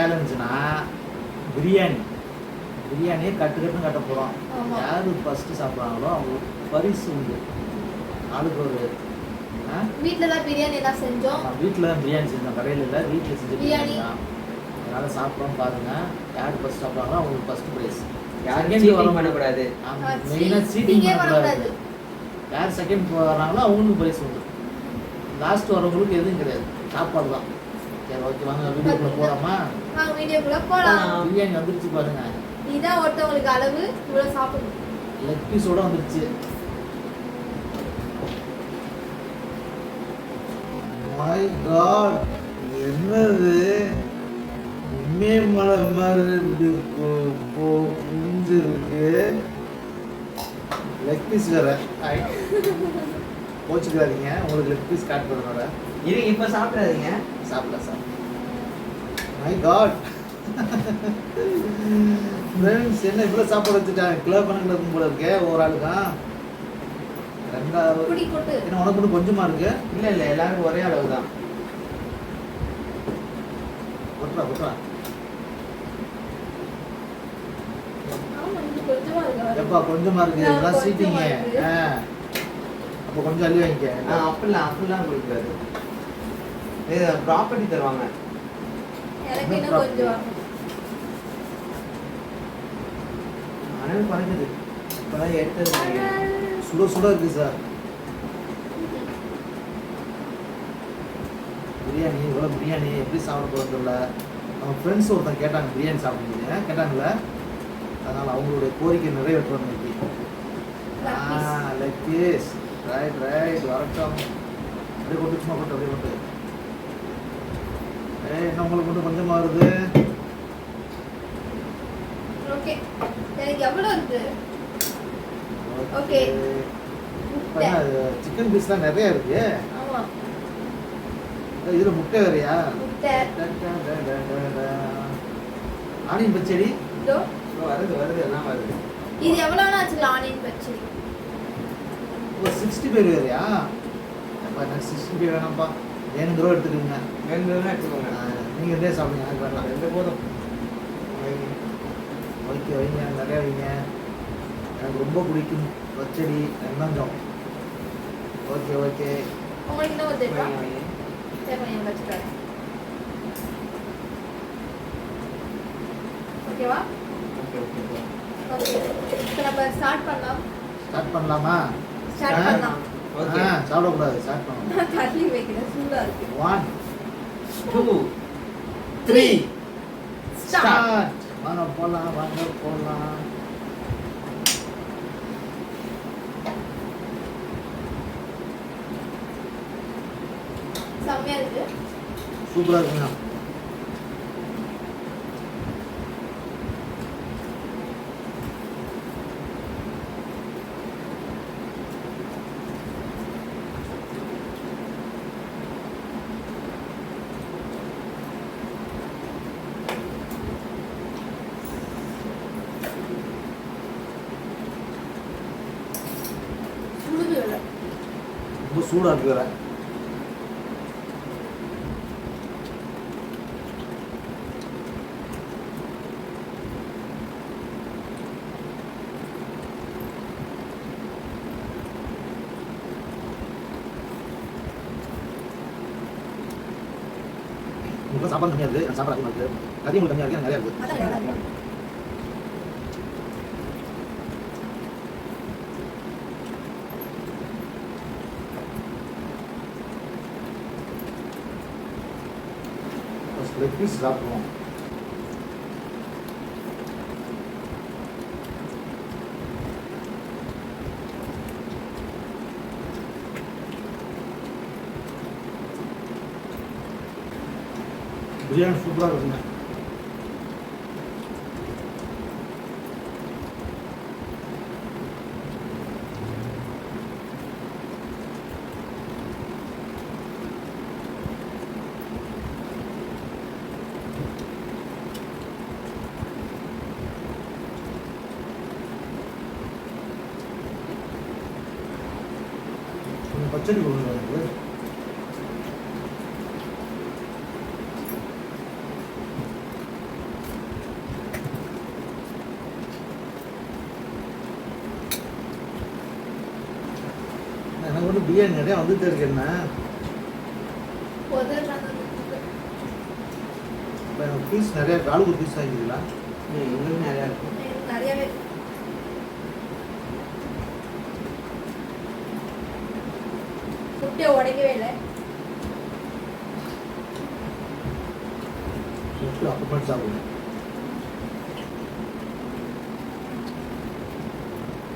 சேலஞ்சுனா பிரியாணியே கட்டுன்னு கட்ட போகிறோம். யாரு ஃபஸ்ட்டு சாப்பிட்றாங்களோ அவங்களுக்கு பரிசு உண்டு. ஆளுக்கு ஒரு வீட்டில் தான் பிரியாணி எல்லாம் செஞ்சோம். வீட்டில் தான் பிரியாணி செஞ்சோம், கடையில் இல்லை, வீட்டில் செஞ்ச பிரியாணி தான். அதனால் சாப்பிட்றோம் பாருங்கள். யார் ஃபஸ்ட் சாப்பிட்றாங்களோ அவங்களுக்கு ஃபஸ்ட்டு ப்ரைஸ். யாருக்கே சீட்டிங் பண்ணக்கூடாது. மெயினாக சீட்டிங் பண்ணக்கூடாது. யார் செகண்ட் வராங்களோ அவங்களுக்கு ப்ரைஸ் உண்டு. லாஸ்ட் வரவங்களுக்கு எதுவும் கிடையாது, சாப்பாடு தான். சரி ஓகே, வாங்க வீடியோக்குள்ளே போகலாமா? வீடியோக்குள்ளே போகலாம். பிரியாணி வந்துருச்சு பாருங்க. இதான் ஒருத்தவங்களுக்கு அளவு, இவ்வளோ சாப்பிடணும். லெக் பீஸோட வந்துருச்சு. மை காட், என்னது இமயமலை மாதிரி புரிஞ்சிருக்கு. லெக் பீஸ் வேற போச்சுக்காதீங்க, உங்களுக்கு லெக் பீஸ் காட் பண்ணுறோட. இது இப்போ சாப்பிடாதீங்க, சாப்பிட சாப்பிட. மை காட் ஃப்ரெண்ட்ஸ், என்ன இவ்வளோ சாப்பாடு வச்சுட்டாங்க? கிலோ கணக்கில் இருக்கும் போல இருக்கே ஒரு ஆளுக்கா. ரெண்டாவது என்ன உனக்கு மட்டும் கொஞ்சமா இருக்கு? இல்லை இல்லை, எல்லாருக்கும் ஒரே அளவு தான். கொட்டுறா எப்பா கொஞ்சமா இருக்கு, இதெல்லாம் சீட்டிங்க. அப்போ கொஞ்சம் அள்ளி வாங்கிக்க. அப்படிலாம் கொடுக்காது, ப்ராப்பர்ட்டி தருவாங்க. அனல் பறக்குது, இப்போதான் எடுத்தது. சுட இருக்கு சார் பிரியாணி. இவ்வளோ பிரியாணி எப்படி சாப்பிட போகிறதில்ல. நம்ம ஃப்ரெண்ட்ஸ் ஒருத்தன் கேட்டாங்க பிரியாணி சாப்பிடுங்க கேட்டாங்கல்ல, அதனால் அவங்களுடைய கோரிக்கை நிறைவேற்றணும் இன்னைக்கு. லெக் பீஸ் ரைட் வரட்டும். அப்படியே கொண்டு சும்மா கொண்டு அப்படியே கொண்டு. என்ன உங்களுக்கு மட்டும் கொஞ்சமாக வருது? ஓகே, எனக்கு எவ்வளோ இருக்கு? ஓகே, சிக்கன் பீஸ் தான் நிறைய இருக்கு. ஆமா, இதுல முட்டை வேறையா? முட்டை, ஆனியன் பச்சடி இதோ வருது எல்லாம் வருது. இது எவ்வளோனா ஆச்சுல ஆனியன் பச்சடி? ஒரு 65 வேறையா? அப்ப எனக்கு 65 வேணாம்ப்பா, வேணுங்கிறோ எடுத்துக்கோங்க. வேணுங்கிறதா எடுத்துக்கோங்க, நீங்க இதே சாப்பிடுங்க, எனக்கு வேணாம். ரெண்டு போதும். ஓகே வைங்க, நிறையா வைங்க. எனக்கு ரொம்ப பிடிக்கும் பச்சடி வெங்காயம். ஓகே உங்களுக்கு என்ன வந்துருக்கா? சரி கொஞ்சம் வச்சுக்கிறேன். ஓகேவா? ஓகே இப்போ நம்ம ஸ்டார்ட் பண்ணலாமா? ஸ்டார்ட் பண்ணலாம். ஓகே, சாப்பிடக்கூடாது, ஸ்டார்ட் பண்ணலாம். நான் தள்ளி வைக்கிறேன், சூடா இருக்கு. 1 2 3 ஸ்டார்ட். வாங்க போலாம். செம்மையா இருக்கு, சூப்பரா இருக்குங்க. ரொம்ப சூடா இருக்கு வேற. உங்களுக்கு சாப்பாடு கம்மியா இருக்கு, எனக்கு சாப்பாடு அதிகமா இருக்கு. கறி உங்களுக்கு கம்மியா இருக்கு, எனக்கு நிறையா இருக்கு. லெக் பீஸ் சாப்பிடுவோம். பிரியாணி சூப்பராக இருக்குங்க. பச்சடி கொடுங்க. வந்து பிரியாணி நிறையா வந்துட்டே இருக்கு என்ன பீஸ் நிறையா காலுக்கு பீஸ் வாங்கிக்கிறீங்களா எங்களுக்கு நிறையா இருக்கும். நிறையவே முட்டையை உடைக்கவே இல்லை. அப்புறமா சாப்பிடுங்க.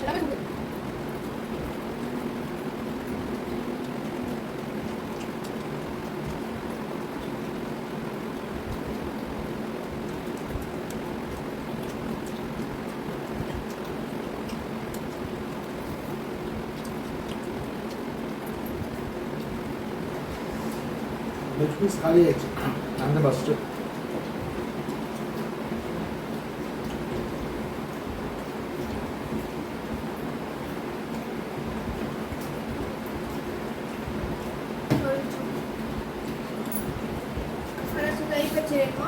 எல்லாமே சுடு. லெக் பீஸ் காலி ஆயிடுச்சு அந்த ஃபஸ்ட்டு கை பச்சைமா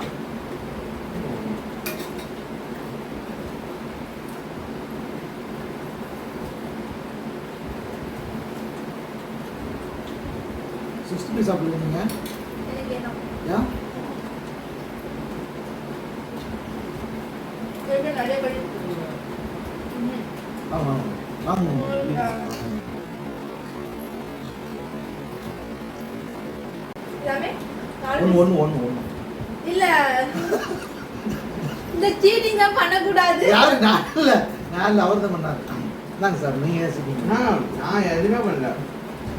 சிக்ஸ்டி பீஸ் சாப்பிடுங்க நீங்கள் எனக்கு வேணும். ஏன் எனக்கு நிறைய பேர் ஆமாம் ஆமாம் எல்லாமே ஒன்று இல்ல இந்த சீட்டிங் தான் பண்ணக்கூடாது. யாரு நான் இல்லை அவர் தான் பண்ணாரு இந்தாங்க சார் நீங்கள் ஏசிக்கிங்க நான் எதுவுமே பண்ணல.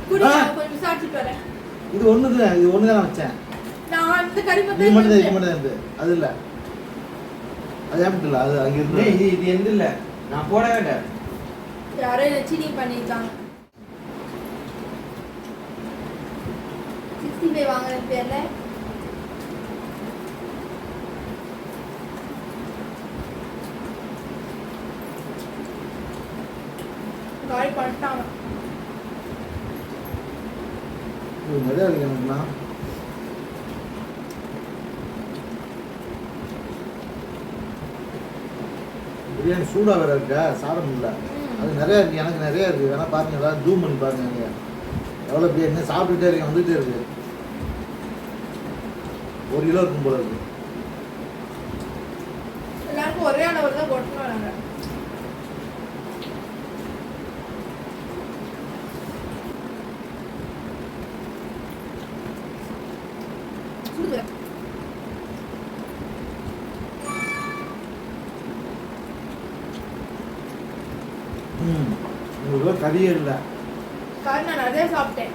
குடிங்க, கொஞ்சம் விசாரிச்சுட்டு வரேன். இது ஒன்று தான் நான் வச்சேன் நான் இந்த கறி இது மட்டும் தான் இருந்து அது இல்லை அது ஏன் இல்லை அது அங்கே இருந்து இது எந்த இல்லை, நான் போடவே இல்லை. யாரோ என்ன சீட்டிங் பண்ணிருக்காங்க. 65 வாங்குற பேர்ல கால் பண்ணிட்டாங்க. இது நிறையா இருக்கு எனக்குண்ணா பிரியாணி சூடாக வேறு இருக்கா சாப்பிட முடியல அது நிறையா இருக்குது எனக்கு நிறையா இருக்குது வேணா பாருங்க ஏதாவது ஜூம் பண்ணி பாருங்க நீங்கள் எவ்வளோ பிரியாணி சாப்பிட்டுட்டே இருக்கேன் வந்துகிட்டே இருக்கு 1 கிலோ இருக்கும் போல இருக்கு எல்லாருக்கும் ஒரே அளவு தான் கொட்டணும் நாங்க. சுடுங்க. உங்களுக்கு கறியே இல்லை காரணம் நான் நிறைய சாப்பிட்டேன்.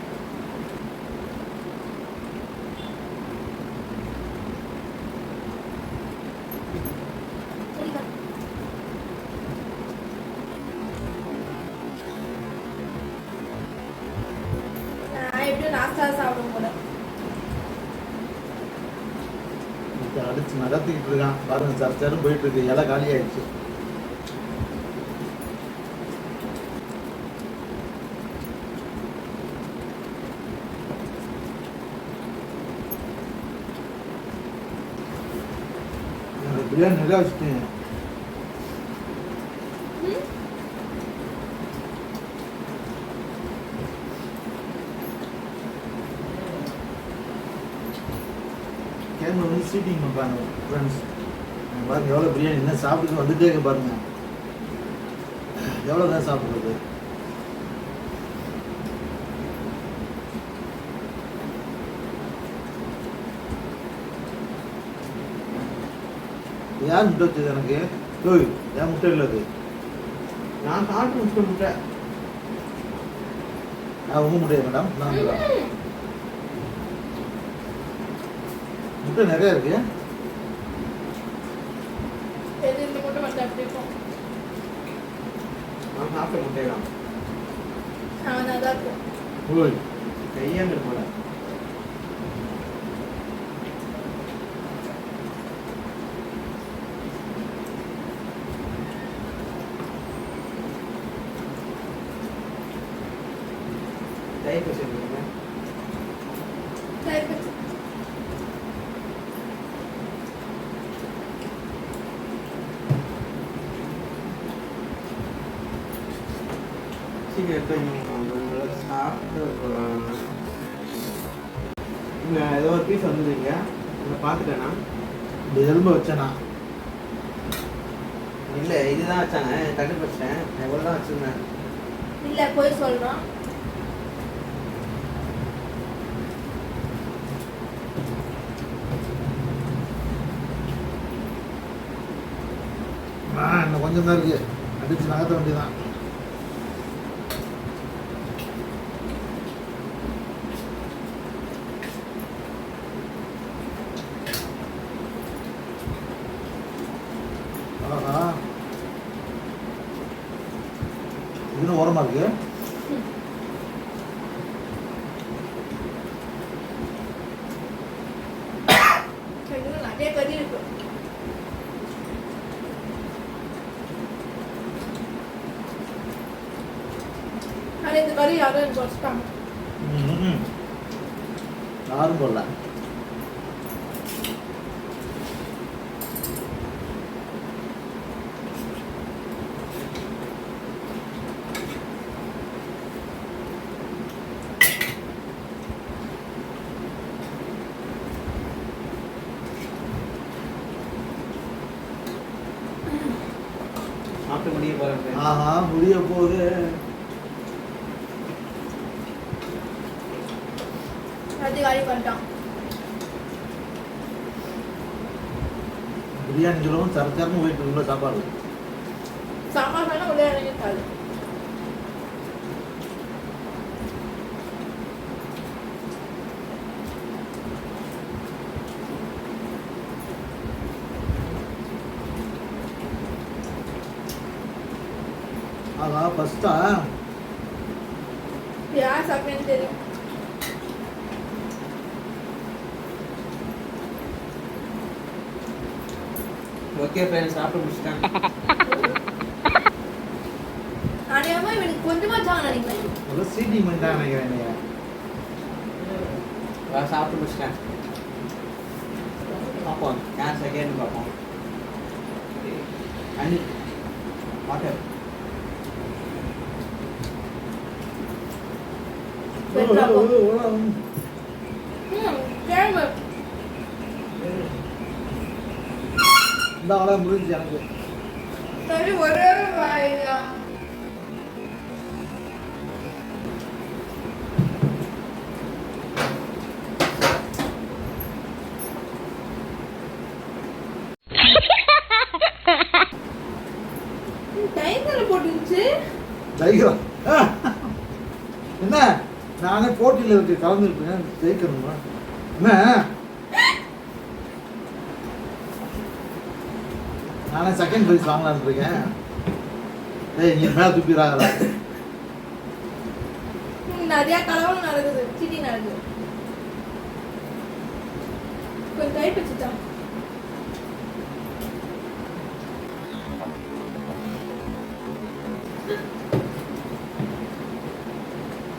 நான் எப்படியும் நாஸ்டா சாப்பிடும் போல. அடிச்சு நகர்த்திக்கிட்டு இருக்கான் பாருங்க சர்ச்சரும் போயிட்டு இருக்கு இலை காலி ஆயிடுச்சு பிரியாணி நிறையா வச்சுட்டேன் கேமரா வந்து சீட்டிங் பண்ணுறாங்க ஃப்ரெண்ட்ஸ் பாருங்க எவ்வளோ பிரியாணி என்ன சாப்பிட்டு வந்துட்டே இருக்கு பாருங்க எவ்வளோ தான் சாப்பிட்றது யார் முட்டை வச்சது எனக்கு ஓய் ஏன் முட்டை இல்லை அது நான் சாப்பிட்டு முட்டை உங்கள் முட்டையா மேடம் நான் முட்டை நிறையா இருக்கு எது இந்த மட்டும் வந்து அப்படி இருக்கும். நான் சாப்பிட்ட முட்டை தான். நான் தான் இருக்கும். ஓய் கையாண்டு போல. தயிர் பச்சை போடுங்க. தயிர் பச்சை. சீக்கிரம் எடுத்து வைங்க. சாப்பிட்டு ஏதோ ஒரு பீஸ் வந்துருங்க இதை பார்த்துட்டேண்ணா இந்த எலும்பை வச்சேனா இல்லை இதுதான் வச்சாங்க தட்டு வச்சேன் எவ்வளோ தான் வச்சுருந்தேன் இல்ல போய் சொல்றான். இன்னும் கொஞ்சம் தான் இருக்கு, அடிச்சு நகர்த்த வேண்டியதான். ஆஹா, இன்னும் ஓரமா இருக்கு. இன்னும் நிறைய கறி இருக்கு. ஆனா இந்த கறி யாரும் எனக்கு வச்சுட்டாங்க. யாரும் போடல. சாப்பிட்டு முடிய போகிறேன். ஆஹா, முடிய போகுது. அது காலி பண்ணிட்டான். பிரியாணி சொல்லவும் சரச்சரன்னு போயிட்டு உள்ள சாப்பாடு. சாம்பார் வேணா உள்ளே இறங்கிட்டாரு. ஆஹா, ஃபர்ஸ்டா யார் சாப்பிட்டேன்னு தெரியும். ஓகே ஃப்ரெண்ட்ஸ், சாப்பிட்டு முடிச்சிட்டேன். அநியாயமா இவனுக்கு கொஞ்சமா சாங்க நினைக்கிறேன். ஒரு சீட்டிங் பண்ணிட்டான் நினைக்கிறேன். நீங்க சாப்பிட்டு முடிச்சிட்டேன். பார்ப்போம் யார் செகண்ட் பார்ப்போம். அனி வாட்டர் கேம இந்த ஆளா முடிஞ்சு எனக்கு. சரி ஒரே வாயிலா. டைங்கர் போட்டுச்சு. ஜெயிக்கிறோம். என்ன நானே போட்டியில் இருக்கு கலந்துருப்பேன், ஜெயிக்கணுமா என்ன? நானே செகண்ட் ப்ரைஸ் வாங்கலான்னு இருக்கேன். ஏய், நீ மேலே தூப்பிடுறாங்களா? நிறைய கலவரம் நடக்குது, சிட்டி நடக்குது. கொஞ்சம் டைப் வச்சுட்டான்.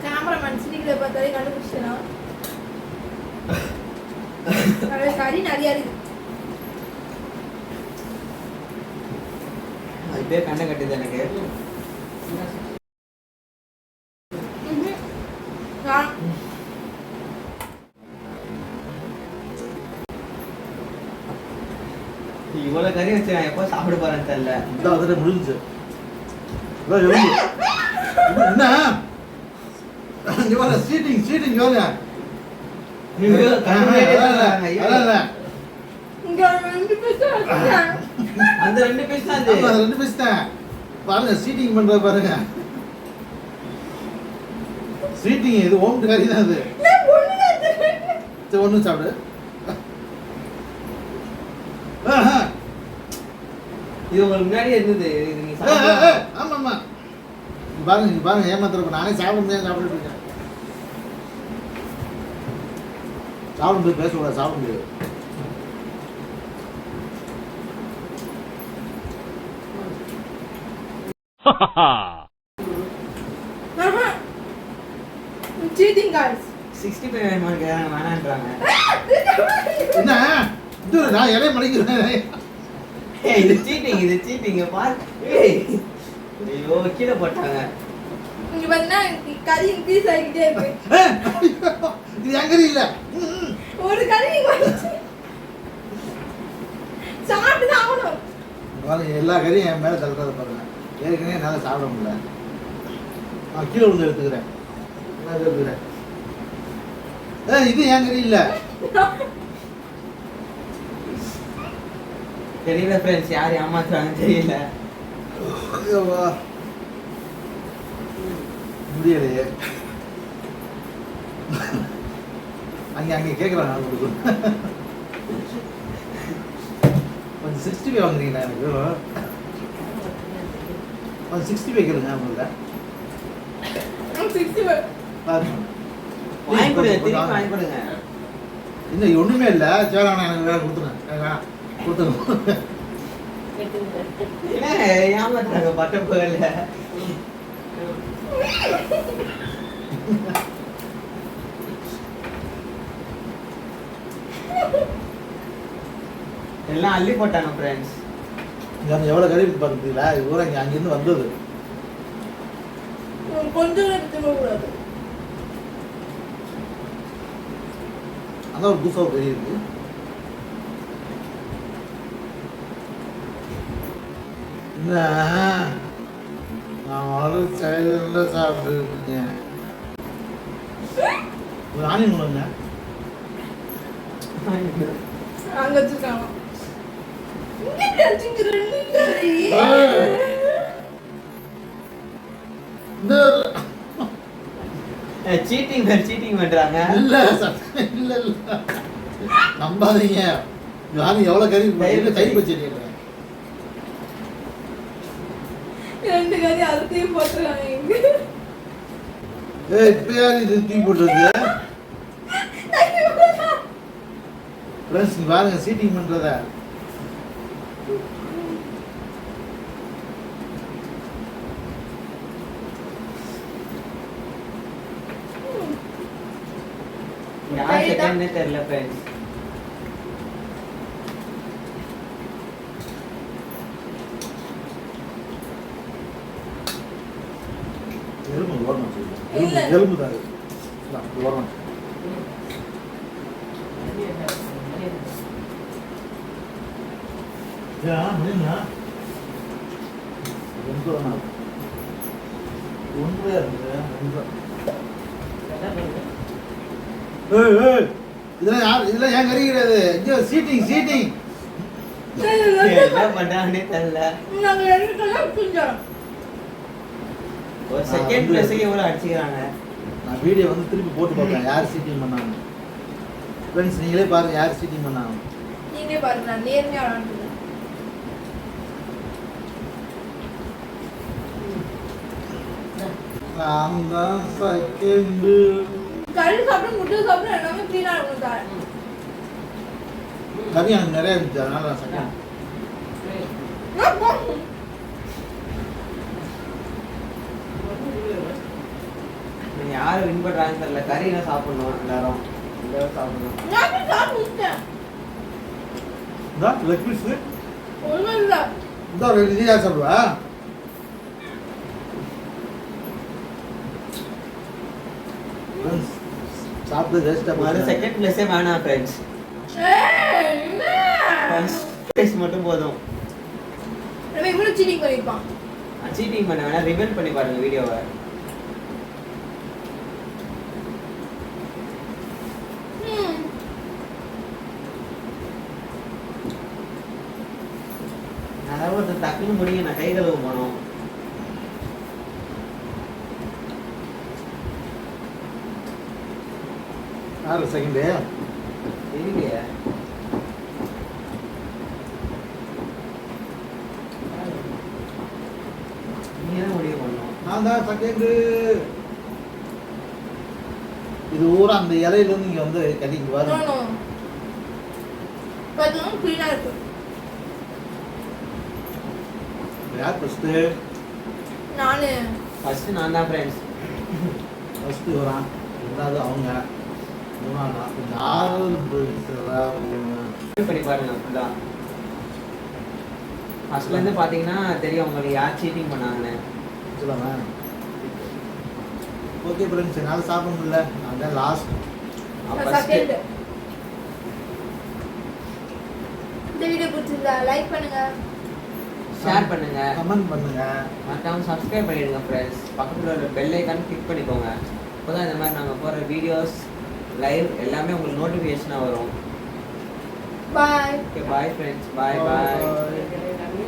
கேமராமேன் சிட்டிகளை பார்த்தாலே கண்டுபிடிச்சிட்டா. கறி நிறைய இருக்கு. அது பேர் கண்ணை கட்டுது எனக்கு. இவ்வளவு கறி வச்சு நான் எப்போ சாப்பிட போறேன்னு தெரியல. இந்த அதில் முடிஞ்சு என்ன இங்க வர சீட்டிங் வேற. இங்க ரெண்டு பீஸ் வச்சிருக்கேன். அந்த 2 பீஸ் தான். ஆமா, 2 பீஸ் தான். பாருங்க சீட்டிங் பண்ற பாருங்க. சீட்டிங் இது ஓம் கறி தான் அது. சரி, ஒண்ணு சாப்பிடு. இது உங்களுக்கு முன்னாடியே இருந்தது. இது நீங்க ஆமா ஆமா, பாருங்க பாருங்க, ஏமாத்துறப்ப நானே சாப்பிட முடியாது சாப்பிட்டு இருக்கேன். சாப்பிட முடியாது, பேசக்கூடாது, சாப்பிட முடியாது. Cheating guys. 65 வேணுமான்னு கேட்குறாங்க, வேணான்றாங்க. என்ன இது நான் இலைய மடிக்கிறேன். இது சீட்டிங் பாரு. ஐயோ, கீழே போட்டாங்க. இங்க பாத்தீங்கன்னா கறி இன்க்ரீஸ் ஆகிட்டே இருக்கு. இது என் கறி இல்ல. ஒரு கறி நீங்க வந்துச்சு. சாப்பிட்டு தான் ஆகணும். பாருங்க எல்லா கறியும் என் மேல தள்ளுறத பாருங்க. ஏற்கனவே என்னால சாப்பிட முடியல. நான் கீழே விழுந்து எடுத்துக்கிறேன். நான் எடுத்துக்கிறேன். இது என் கறி இல்ல. தெரியல ஃப்ரெண்ட்ஸ், யார் ஏமாத்துறாங்க தெரியல. ஐயோவா. முடியலையே. அங்க கேட்குறாங்க உங்களுக்கு. கொஞ்சம் 65 வாங்குறீங்களா எனக்கு? கொஞ்சம் 65 கேளுங்க உங்களுக்கு. 65 வாங்கி கொடுங்க, திருப்பி வாங்கி கொடுங்க. இன்னும் ஒண்ணுமே இல்லை. சேரான எனக்கு வேலை கொடுத்துருங்க. வேணாம் கொடுத்துருங்க. ஏமாத்துறாங்க பட்ட போகல. எல்லாம் அள்ளி போட்டாங்க ஃப்ரெண்ட்ஸ். எவ்வளவு கறி இருக்கு பார்த்தீங்களா? இது கூட இங்க அங்கிருந்து வந்தது. கொஞ்சம் எடுத்துக்க கூடாது. அதான் ஒரு புதுசா கறி இருக்கு. நான் ஒரு சைடுல சாப்பிட்டு இருக்கேன். ஒரு ஆணியன் உணவுங்க. அங்க வச்சிருக்காங்க. இங்க வச்சிருக்கீங்க. சீட்டிங் பண்றாங்க. இல்ல இல்ல இல்ல நம்பாதீங்க. யாரும் எவ்வளவு கறி தயிர் வச்சிருக்கீங்க. 2 கறி அறுத்தையும் போட்டுருக்காங்க இங்க. இப்ப யாரு இது தூக்கி போட்டுருக்கு? ஃப்ரெண்ட்ஸ் நீங்க பாருங்க சீட்டிங் பண்றத. யார் செகண்ட்னே தெரியல ஃப்ரெண்ட்ஸ். எலும்பு ஓரமா சொல்லுங்க. எலும்பு தான் ஓரமா. இதெல்லாம் ஏன் கறி கிடையாது. சீட்டிங் என்ன பண்றாங்கன்னே தெரியல. நாங்க 2 கலர் புரிஞ்சோம். ஒரு செகண்ட் பிளேஸ்க்கு எவ்வளவு அடிச்சுக்கிறாங்க. நான் வீடியோ வந்து திருப்பி போட்டு பார்ப்பேன் யார் சீட்டிங் பண்ணாங்க. ஃப்ரெண்ட்ஸ் நீங்களே பாருங்க யார் சீட்டிங் பண்ணாங்க. நீங்க பாருங்க நான் நேர்மையா விளையாடுறேன். நான் தான் செகண்ட். கறி சாப்பிட்டு முட்டை சாப்பிட்டு எல்லாமே க்ளீனா இருக்கும் சார். கறி எனக்கு நிறைய இருந்துச்சு அதனால நான் செகண்ட். யாரு வின் பண்றாங்கன்னு தெரியல. கறி எல்லாம் சாப்பிடணும் எல்லாரும். எல்லாரும் சாப்பிடணும். நான் சாப்பிட்டேன். தான் லெக் பீஸ் ஒண்ணுமே இல்ல. இந்த ரெண்டு நீயா சாப்பிடுவா? சாப்பிட்டு வேஸ்டா ஒரு செகண்ட் பிளேஸே வேணாம் ஃப்ரெண்ட்ஸ். ஃபர்ஸ்ட் பிளேஸ் மட்டும் போதும். நம்ம இவ்வளவு சீட்டிங் பண்ணிருப்பான். சீட்டிங் பண்ண வேணா ரிவைண்ட் பண்ணி பாருங்க வீடியோவை. அதாவது டக்குன்னு முடிங்க, நான் கை கழுவ போனோம். யாரு செகண்ட்? தெரியலையே. நீங்க தான் முடிவு பண்ணணும். நான் தான் செகண்ட். இது ஊரா அந்த இலையில இருந்து இங்க வந்து கட்டிக்கு வரும். பாத்தீங்கன்னா க்ளீனா இருக்கு. யார் ஃபர்ஸ்ட்? நானு. ஃபர்ஸ்ட் நான் தான் ஃப்ரெண்ட்ஸ். ஃபர்ஸ்ட் வரான். ரெண்டாவது அவங்க. மூணாவது நாலு பண்ணி பாருங்க ஃபுல்லா. ஃபர்ஸ்ட்ல இருந்து பாத்தீங்கன்னா தெரியும் உங்களுக்கு யார் சீட்டிங் பண்ணாங்கன்னு. சொல்லுங்க. ஓகே ஃப்ரெண்ட்ஸ், என்னால் சாப்பிட முடியல, நான் தான் லாஸ்ட். செகண்ட். இந்த வீடியோ பிடிச்சிருந்தா லைக் பண்ணுங்க, ஷேர் பண்ணுங்க, கமெண்ட் பண்ணுங்க, மறக்காம சப்ஸ்கிரைப் பண்ணிடுங்க ஃப்ரெண்ட்ஸ். பக்கத்தில் உள்ள பெல் ஐக்கான் கிளிக் பண்ணிக்கோங்க. அப்போதான் இந்த மாதிரி நாங்கள் போகிற வீடியோஸ் லைவ் எல்லாமே உங்களுக்கு நோட்டிஃபிகேஷனாக வரும். பாய். ஓகே பாய் ஃப்ரெண்ட்ஸ், பாய் பாய். Bye.